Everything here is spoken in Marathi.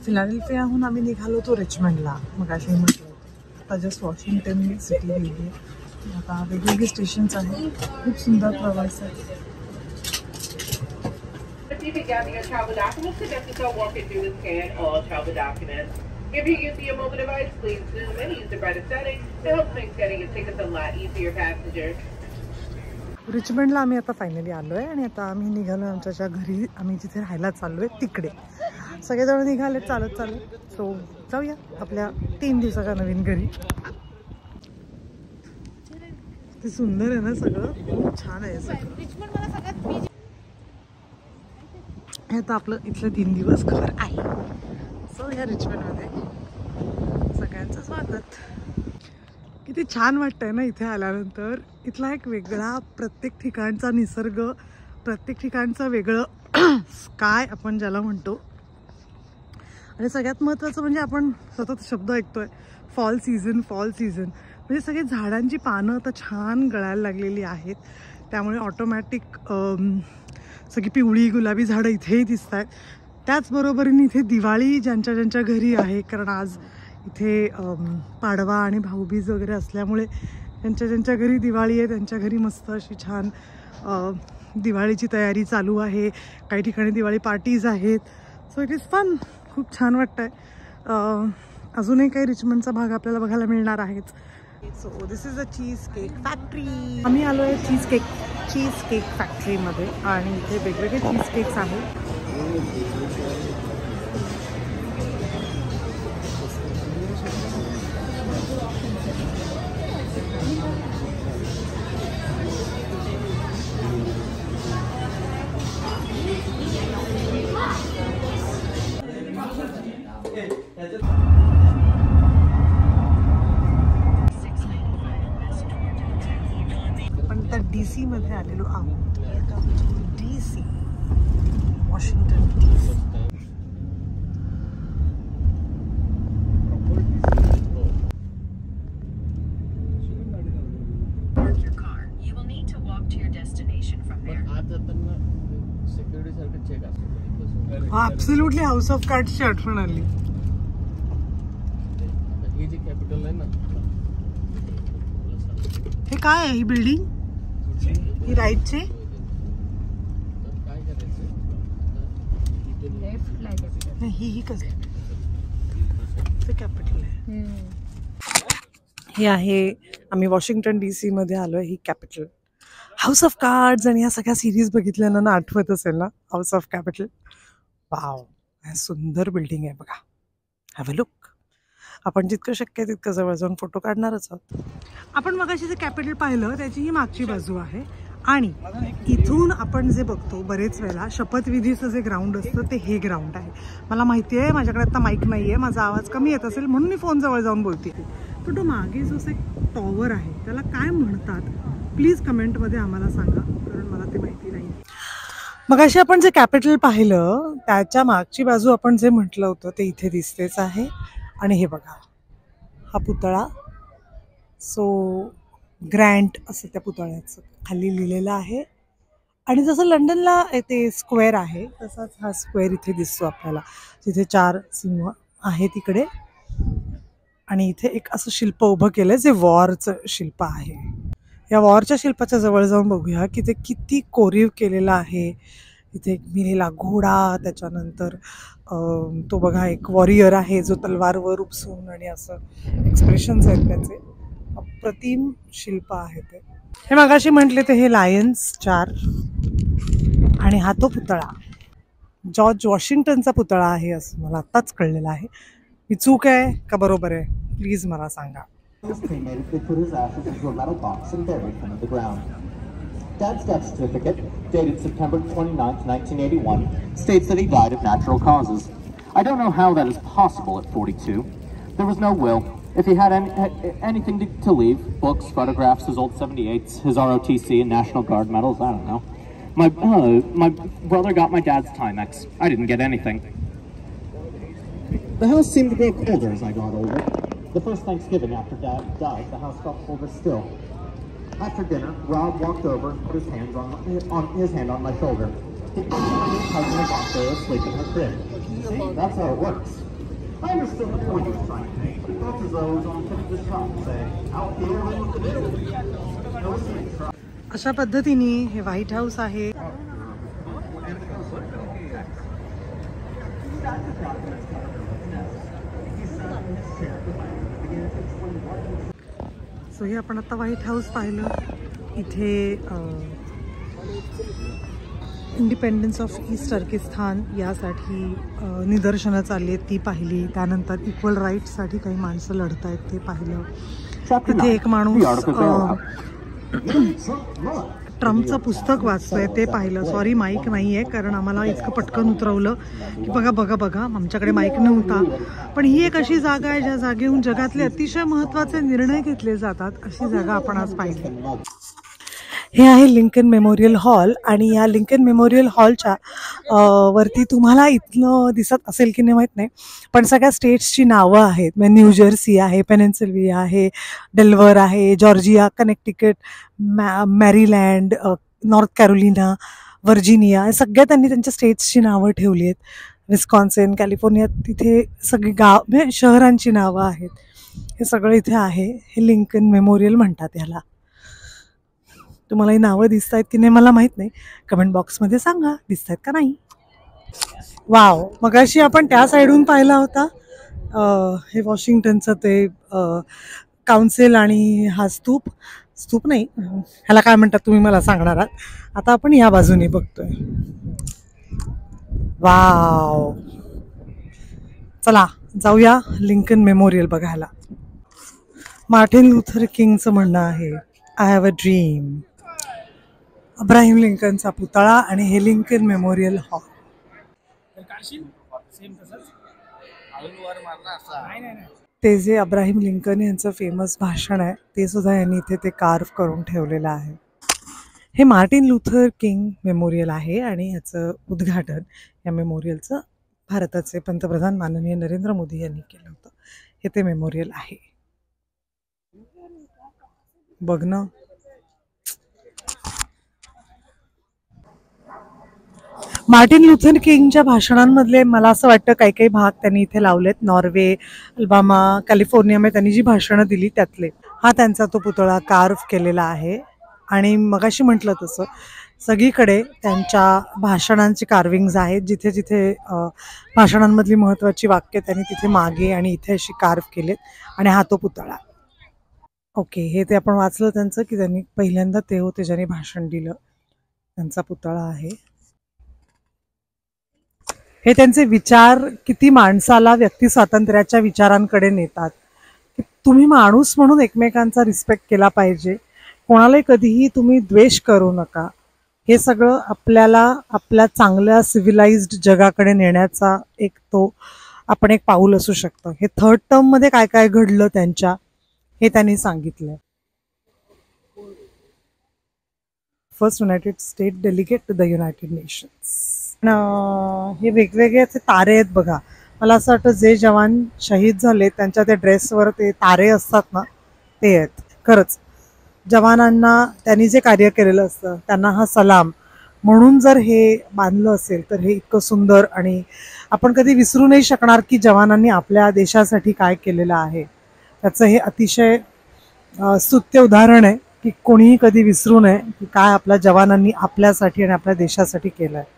फिलाडेल्फियाहून आम्ही निघालो तो रिचमंडला, मग अशी म्हटलं आता जस्ट वॉशिंग्टन सिटी गेली. आता वेगवेगळे स्टेशन्स आहेत. खूप सुंदर प्रवास आहे. You can gather your travel documents and just start walking through the scan all travel documents. If you're using your mobile device, please zoom in and use the brighter setting. It helps make scanning your tickets a lot easier, passengers. रिचमंडला आम्ही आता फायनली आलो आहे आणि आता आम्ही निघालो आमच्या घरी. आम्ही जिथे राहायला चाललो आहे तिकडे सगळेजण निघाले चालत. सो जाऊया आपल्या 3 दिवसाच्या नवीन घरी. ते सुंदर आहे ना, सगळं खूप छान आहे सगळं. हे आता आपलं इथलं 3 दिवस घर आहे. सो या रिचमंडमध्ये सगळ्यांचं स्वागत. किती छान वाटतंय ना इथे आल्यानंतर. इथला एक वेगळा, प्रत्येक ठिकाणचा निसर्ग, प्रत्येक ठिकाणचं वेगळं काय आपण ज्याला म्हणतो. आणि सगळ्यात महत्त्वाचं म्हणजे आपण सतत शब्द ऐकतोय फॉल सीझन. म्हणजे सगळे झाडांची पानं आता छान गळायला लागलेली आहेत. त्यामुळे ऑटोमॅटिक सगळी पिवळी गुलाबी झाडं इथेही दिसत आहेत. त्याचबरोबरीने इथे दिवाळी ज्यांच्या घरी आहे, कारण आज इथे पाडवा आणि भाऊबीज वगैरे असल्यामुळे ज्यांच्या घरी दिवाळी आहे त्यांच्या घरी मस्त अशी छान दिवाळीची तयारी चालू आहे. काही ठिकाणी दिवाळी पार्टीज आहेत. So it is fun. खूप छान वाटतंय. अजूनही काही रिचमंडचा भाग आपल्याला बघायला मिळणार आहेच. So this is a cheese cake factory. आम्ही आलो आहे चीज केक फॅक्टरीमध्ये आणि इथे वेगवेगळे चीज केक्स आहेत. DC मध्ये आलेलो आहोत. DC, Washington DC. Absolutely house of कार्ड्सची आठवण आली. हे काय आहे ही बिल्डिंग? ही राईटचे ही कसं कॅपिटल आहे. हे आहे, आम्ही वॉशिंग्टन DC मध्ये आलो आहे. ही कॅपिटल. हाऊस ऑफ कार्ड्स आणि ह्या सगळ्या सिरीज बघितल्यानं ना आठवत असेल ना हाऊस ऑफ कॅपिटल. वाव, सुंदर बिल्डिंग आहे बघा. Have a look. आपण जितकं शक्य आहे तितकं जवळ जाऊन फोटो काढणारच आहोत. आपण मगाशी जे कॅपिटल पाहिलं त्याची ही मागची बाजू आहे. आणि इथून आपण जे बघतो बरेच वेळेला शपथविधीचं जे ग्राउंड असतं ते हे ग्राउंड आहे. मला माहिती आहे माझ्याकडे आता माईक नाही आहे, माझा आवाज कमी येत असेल म्हणून मी फोन जवळ जाऊन बोलते. पण तो मागे जो एक टॉवर आहे त्याला काय म्हणतात प्लीज कमेंटमध्ये आम्हाला सांगा, कारण मला ते माहिती नाही. मगाशी आपण जे कॅपिटल पाहिलं त्याच्या मागची बाजू आपण जे म्हटलं होतं ते इथे दिसतेच आहे. आणि हे बघा हा पुतळा. सो ग्रँट असं त्या पुतळ्याचं खाली लिहिलेलं आहे. आणि जसं लंडनला ते स्क्वेअर आहे तसाच हा स्क्वेअर इथे दिसतो आपल्याला, जिथे 4 सिंह आहे तिकडे. आणि इथे एक असं शिल्प उभं केलंय जे वॉरचं शिल्प आहे. या वॉरच्या शिल्पाच्या जवळ जाऊन बघूया की ते किती कोरीव केलेलं आहे. इथे एक मिलेला घोडा, त्याच्यानंतर तो बघा एक वॉरियर आहे जो तलवारवर उपसून आणि असं एक्सप्रेशन्स आहेत त्याचे. अप्रतिम शिल्प आहे ते. हे मगाशी म्हटले ते हे लायन्स 4. आणि हा तो पुतळा जॉर्ज वॉशिंग्टनचा पुतळा आहे असं मला आत्ताच कळलेलं आहे. मी चूक आहे का बरोबर आहे प्लीज मला सांगा. Dad's death certificate, dated September 29th, 1981, states that he died of natural causes. I don't know how that is possible at 42. There was no will. If he had anything to leave, books, photographs, his old 78s, his ROTC and National Guard medals, I don't know. My brother got my dad's Timex. I didn't get anything. The house seemed to grow colder as I got older. The first Thanksgiving after Dad died, the house felt colder still. After dinner, Rob walked over and put his hand on my shoulder. He put my cousin Agatha asleep in her crib. See, that's how it works. I understood the point he was trying to make, but it felt as though it was on the tip of his tongue, saying, out here in the middle. No listening try. अशा पद्धतीने हे व्हाईट हाऊस आहे. सो हे आपण आता व्हाईट हाऊस पाहिलं. इथे इंडिपेंडन्स ऑफ ईस्ट टर्किस्तान यासाठी निदर्शनं चालली आहेत ती पाहिली. त्यानंतर इक्वल राईट्ससाठी काही माणसं लढत आहेत ते पाहिलं. तिथे एक माणूस ट्रम्पचं पुस्तक वाचतोय ते पाहिलं. सॉरी माईक नाही आहे कारण आम्हाला इतकं पटकन उतरवलं की बघा बघा बघा आमच्याकडे माईक नव्हता. पण ही एक अशी जागा आहे ज्या जागेहून जगातले अतिशय महत्त्वाचे निर्णय घेतले जातात. अशी जागा आपण आज पाहिली. हे आहे लिंकन मेमोरियल हॉल आणि या लिंकन मेमोरियल हॉलच्या वरती तुम्हाला इथलं दिसत असेल की नाही माहीत नाही, पण सगळ्या स्टेट्सची नावं आहेत. म्हणजे न्यू जर्सी आहे, पेनिन्सिल्व्हिया आहे, डेल्वर आहे, Georgia, Connecticut, Maryland, North Carolina, Virginia, सगळ्या त्यांनी त्यांच्या स्टेट्सची नावं ठेवली आहेत. विस्कॉन्सिन, कॅलिफोर्निया, तिथे सगळी गाव म्हणजे शहरांची नावं आहेत. हे सगळं इथे आहे. हे लिंकन मेमोरियल म्हणतात याला. तुम्हाला ही नावं दिसत आहेत की नाही मला माहीत नाही, कमेंट बॉक्समध्ये सांगा दिसत आहेत का नाही. वाव, मगाशी आपण त्या साईडून पाहिला होता हे वॉशिंग्टनचं ते काउन्सिल आणि हा स्तूप नाही ह्याला काय म्हणतात तुम्ही मला सांगणार आहात. आता आपण या बाजूने बघतोय. वाव, चला जाऊया लिंकन मेमोरियल बघायला. मार्टिन लुथर किंगचं म्हणणं आहे I have a dream. Abraham लिंकनचा पुतळा आणि हे लिंकन मेमोरियल हॉल. ते जे अब्राहिम लिंकन यांचं फेमस भाषण आहे ते सुद्धा यांनी इथे ते कार्व करून ठेवलेलं आहे. हे मार्टिन लुथर किंग मेमोरियल आहे आणि याचं उद्घाटन या मेमोरियलचं भारताचे पंतप्रधान माननीय नरेंद्र मोदी यांनी केलं होतं. हे ते मेमोरियल आहे. बघ ना, मार्टिन लुथर किंगच्या भाषणांमधले मला असं वाटतं काही काही भाग त्यांनी इथे लावलेत. नॉर्वे, अल्बामा, कॅलिफोर्नियामध्ये त्यांनी जी भाषणं दिली त्यातले हा त्यांचा तो पुतळा कार्व केलेला आहे. आणि मगाशी म्हटलं तसं सगळीकडे त्यांच्या भाषणांची कार्विंग्ज आहेत. जिथे जिथे भाषणांमधली महत्त्वाची वाक्य त्यांनी तिथे मागे आणि इथे अशी कार्व केलेत. आणि हा तो पुतळा. ओके, हे ते आपण वाचलं त्यांचं की त्यांनी पहिल्यांदा ते होते ज्यांनी भाषण दिलं. त्यांचा पुतळा आहे. हे त्यांचे विचार किती माणसाला व्यक्ती स्वातंत्र्याच्या विचारांकडे नेतात. की तुम्ही माणूस म्हणून एकमेकांचा रिस्पेक्ट केला पाहिजे, कोणालाही कधीही तुम्ही द्वेष करू नका. हे सगळं आपल्याला आपल्या चांगल्या सिव्हिलाइज्ड जगाकडे नेण्याचा आपण एक पाऊल असू शकतं. हे थर्ड टर्ममध्ये काय काय घडलं त्यांच्या हे त्यांनी सांगितलं. First United State delegate to the United Nations. हे वेगवेगळे असे तारे आहेत बघा. मला असं वाटतं जे जवान शहीद झाले त्यांच्या त्या ड्रेसवर ते तारे असतात ना ते आहेत. खरंच जवानांना त्यांनी जे कार्य केलेलं असतं त्यांना हा सलाम म्हणून जर हे बांधलं असेल तर हे इतकं सुंदर आणि आपण कधी विसरू नाही शकणार की जवानांनी आपल्या देशासाठी काय केलेलं आहे. त्याचं हे अतिशय स्तुत्य उदाहरण आहे की कोणीही कधी विसरू नये की काय आपल्या जवानांनी आपल्यासाठी आणि आपल्या देशासाठी केलं आहे.